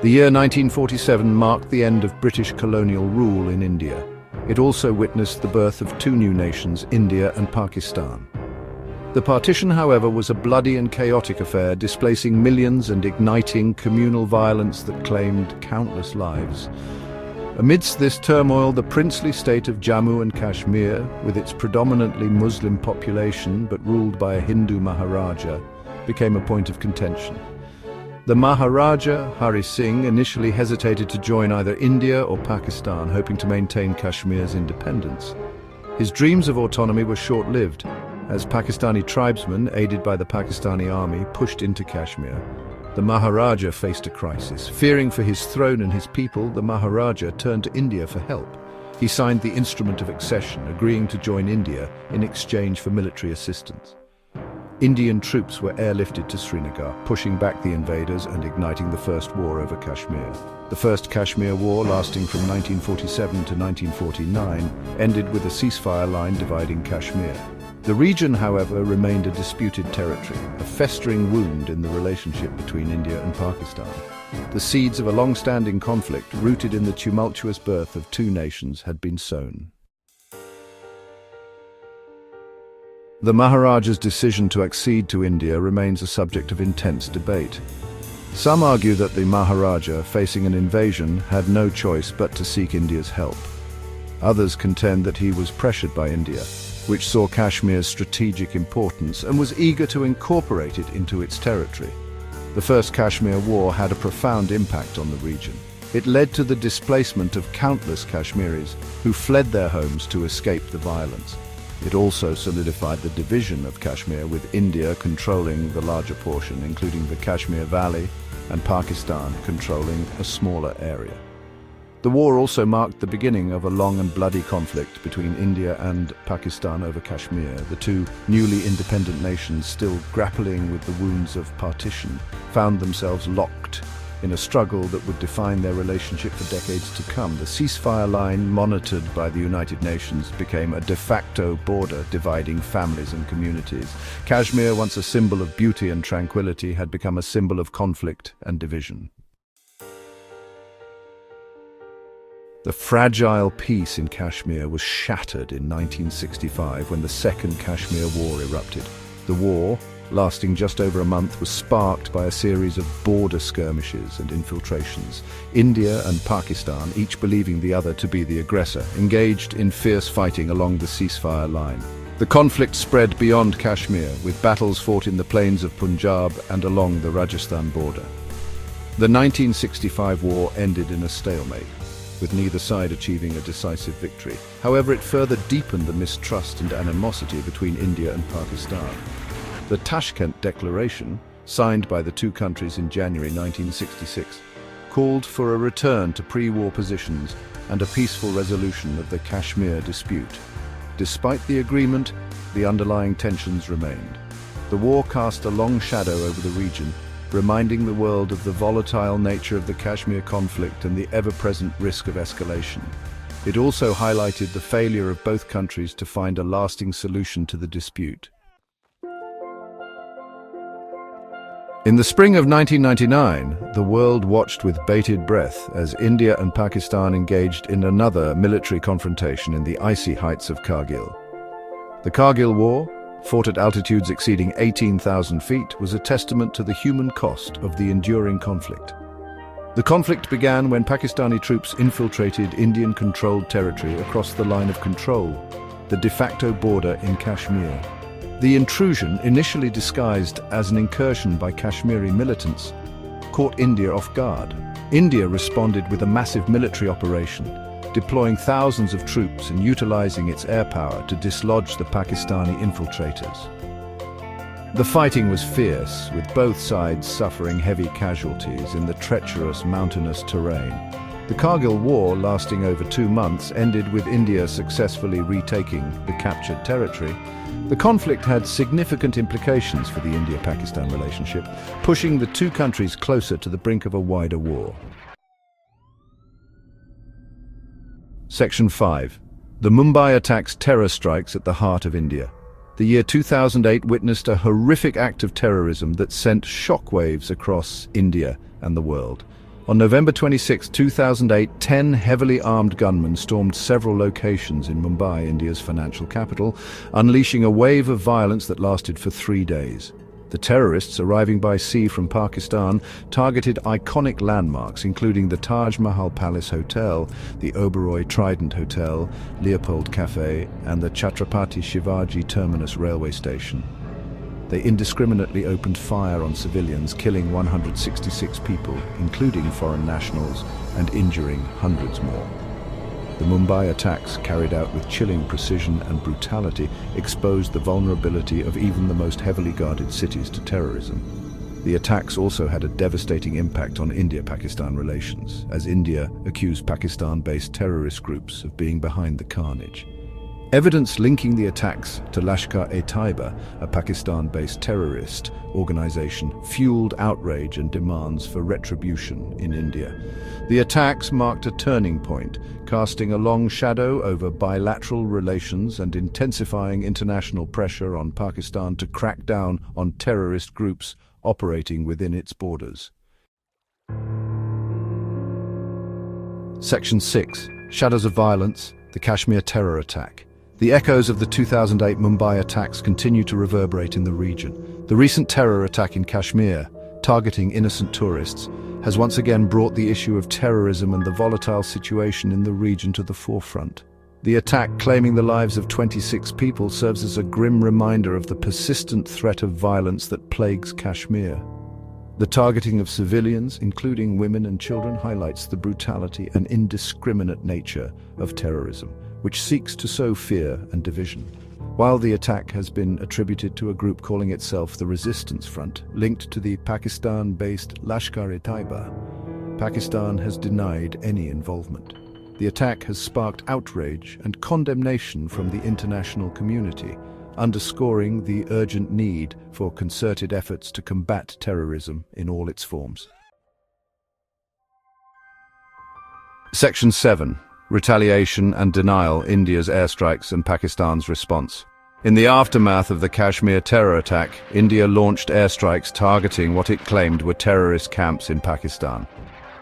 The year 1947 marked the end of British colonial rule in India. It also witnessed the birth of two new nations, India and Pakistan. The partition, however, was a bloody and chaotic affair, displacing millions and igniting communal violence that claimed countless lives. Amidst this turmoil, the princely state of Jammu and Kashmir, with its predominantly Muslim population but ruled by a Hindu Maharaja, became a point of contention. The Maharaja, Hari Singh, initially hesitated to join either India or Pakistan, hoping to maintain Kashmir's independence. His dreams of autonomy were short-lived, as Pakistani tribesmen, aided by the Pakistani army, pushed into Kashmir. The Maharaja faced a crisis. Fearing for his throne and his people, the Maharaja turned to India for help. He signed the Instrument of Accession, agreeing to join India in exchange for military assistance. Indian troops were airlifted to Srinagar, pushing back the invaders and igniting the First War over Kashmir. The First Kashmir War, lasting from 1947 to 1949, ended with a ceasefire line dividing Kashmir. The region, however, remained a disputed territory, a festering wound in the relationship between India and Pakistan. The seeds of a long-standing conflict, rooted in the tumultuous birth of two nations, had been sown. The Maharaja's decision to accede to India remains a subject of intense debate. Some argue that the Maharaja, facing an invasion, had no choice but to seek India's help. Others contend that he was pressured by India, which saw Kashmir's strategic importance and was eager to incorporate it into its territory. The First Kashmir War had a profound impact on the region. It led to the displacement of countless Kashmiris who fled their homes to escape the violence. It also solidified the division of Kashmir, with India controlling the larger portion, including the Kashmir Valley, and Pakistan controlling a smaller area. The war also marked the beginning of a long and bloody conflict between India and Pakistan over Kashmir. The two newly independent nations, still grappling with the wounds of partition, found themselves locked in a struggle that would define their relationship for decades to come. The ceasefire line, monitored by the United Nations, became a de facto border dividing families and communities. Kashmir, once a symbol of beauty and tranquility, had become a symbol of conflict and division. The fragile peace in Kashmir was shattered in 1965 when the Second Kashmir War erupted. The war, lasting just over a month, was sparked by a series of border skirmishes and infiltrations. India and Pakistan, each believing the other to be the aggressor, engaged in fierce fighting along the ceasefire line. The conflict spread beyond Kashmir, with battles fought in the plains of Punjab and along the Rajasthan border. The 1965 war ended in a stalemate, with neither side achieving a decisive victory. However, it further deepened the mistrust and animosity between India and Pakistan. The Tashkent Declaration, signed by the two countries in January 1966, called for a return to pre-war positions and a peaceful resolution of the Kashmir dispute. Despite the agreement, the underlying tensions remained. The war cast a long shadow over the region, reminding the world of the volatile nature of the Kashmir conflict and the ever-present risk of escalation. It also highlighted the failure of both countries to find a lasting solution to the dispute. In the spring of 1999, the world watched with bated breath as India and Pakistan engaged in another military confrontation in the icy heights of Kargil. The Kargil War, fought at altitudes exceeding 18,000 feet, was a testament to the human cost of the enduring conflict. The conflict began when Pakistani troops infiltrated Indian-controlled territory across the line of control, the de facto border in Kashmir. The intrusion, initially disguised as an incursion by Kashmiri militants, caught India off guard. India responded with a massive military operation, deploying thousands of troops and utilizing its air power to dislodge the Pakistani infiltrators. The fighting was fierce, with both sides suffering heavy casualties in the treacherous mountainous terrain. The Kargil War, lasting over 2 months, ended with India successfully retaking the captured territory. The conflict had significant implications for the India-Pakistan relationship, pushing the two countries closer to the brink of a wider war. Section 5. The Mumbai attacks terror strikes at the heart of India. The year 2008 witnessed a horrific act of terrorism that sent shockwaves across India and the world. On November 26, 2008, 10 heavily armed gunmen stormed several locations in Mumbai, India's financial capital, unleashing a wave of violence that lasted for 3 days. The terrorists, arriving by sea from Pakistan, targeted iconic landmarks including the Taj Mahal Palace Hotel, the Oberoi Trident Hotel, Leopold Cafe, and the Chhatrapati Shivaji Terminus railway station. They indiscriminately opened fire on civilians, killing 166 people, including foreign nationals, and injuring hundreds more. The Mumbai attacks, carried out with chilling precision and brutality, exposed the vulnerability of even the most heavily guarded cities to terrorism. The attacks also had a devastating impact on India-Pakistan relations, as India accused Pakistan-based terrorist groups of being behind the carnage. Evidence linking the attacks to Lashkar-e-Taiba, a Pakistan-based terrorist organization, fueled outrage and demands for retribution in India. The attacks marked a turning point, casting a long shadow over bilateral relations and intensifying international pressure on Pakistan to crack down on terrorist groups operating within its borders. Section 6. Shadows of Violence, the Kashmir Terror Attack. The echoes of the 2008 Mumbai attacks continue to reverberate in the region. The recent terror attack in Kashmir, targeting innocent tourists, has once again brought the issue of terrorism and the volatile situation in the region to the forefront. The attack, claiming the lives of 26 people, serves as a grim reminder of the persistent threat of violence that plagues Kashmir. The targeting of civilians, including women and children, highlights the brutality and indiscriminate nature of terrorism, which seeks to sow fear and division. While the attack has been attributed to a group calling itself the Resistance Front, linked to the Pakistan-based Lashkar-e-Taiba, Pakistan has denied any involvement. The attack has sparked outrage and condemnation from the international community, underscoring the urgent need for concerted efforts to combat terrorism in all its forms. Section 7. Retaliation and denial, India's airstrikes and Pakistan's response. In the aftermath of the Kashmir terror attack, India launched airstrikes targeting what it claimed were terrorist camps in Pakistan.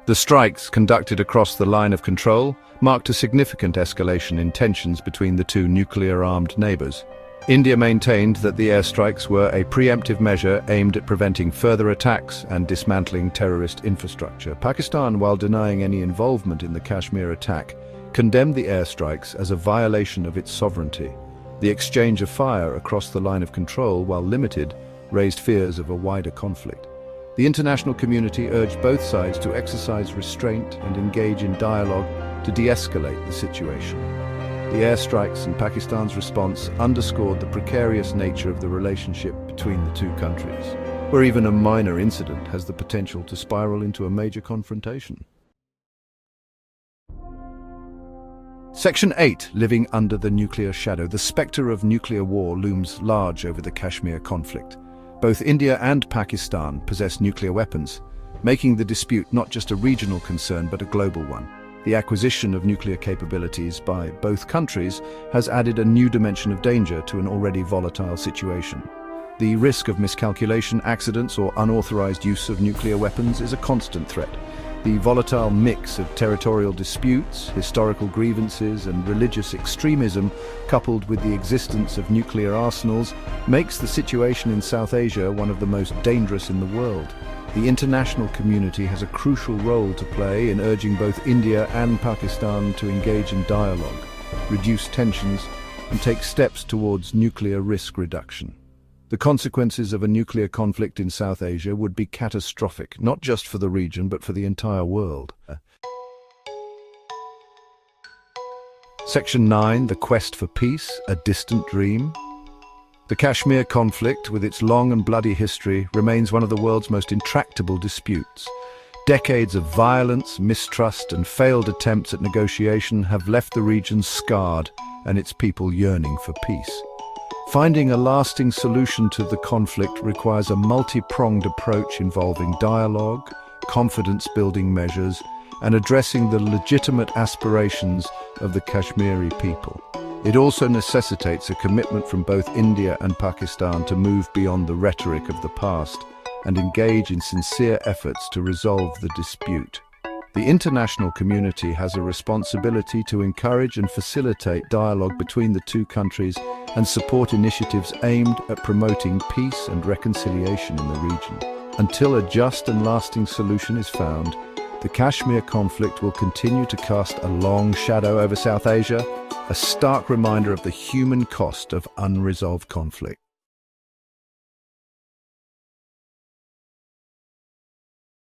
The strikes, conducted across the line of control, marked a significant escalation in tensions between the two nuclear-armed neighbors. India maintained that the airstrikes were a preemptive measure aimed at preventing further attacks and dismantling terrorist infrastructure. Pakistan, while denying any involvement in the Kashmir attack, condemned the airstrikes as a violation of its sovereignty. The exchange of fire across the line of control, while limited, raised fears of a wider conflict. The international community urged both sides to exercise restraint and engage in dialogue to de-escalate the situation. The airstrikes and Pakistan's response underscored the precarious nature of the relationship between the two countries, where even a minor incident has the potential to spiral into a major confrontation. Section 8. Living under the nuclear shadow. The spectre of nuclear war looms large over the Kashmir conflict. Both India and Pakistan possess nuclear weapons, making the dispute not just a regional concern but a global one. The acquisition of nuclear capabilities by both countries has added a new dimension of danger to an already volatile situation. The risk of miscalculation, accidents, or unauthorized use of nuclear weapons is a constant threat. The volatile mix of territorial disputes, historical grievances, and religious extremism, coupled with the existence of nuclear arsenals, makes the situation in South Asia one of the most dangerous in the world. The international community has a crucial role to play in urging both India and Pakistan to engage in dialogue, reduce tensions, and take steps towards nuclear risk reduction. The consequences of a nuclear conflict in South Asia would be catastrophic, not just for the region, but for the entire world. Section 9. The Quest for Peace, a Distant Dream. The Kashmir conflict, with its long and bloody history, remains one of the world's most intractable disputes. Decades of violence, mistrust, and failed attempts at negotiation have left the region scarred and its people yearning for peace. Finding a lasting solution to the conflict requires a multi-pronged approach involving dialogue, confidence-building measures, and addressing the legitimate aspirations of the Kashmiri people. It also necessitates a commitment from both India and Pakistan to move beyond the rhetoric of the past and engage in sincere efforts to resolve the dispute. The international community has a responsibility to encourage and facilitate dialogue between the two countries and support initiatives aimed at promoting peace and reconciliation in the region. Until a just and lasting solution is found, the Kashmir conflict will continue to cast a long shadow over South Asia, a stark reminder of the human cost of unresolved conflict.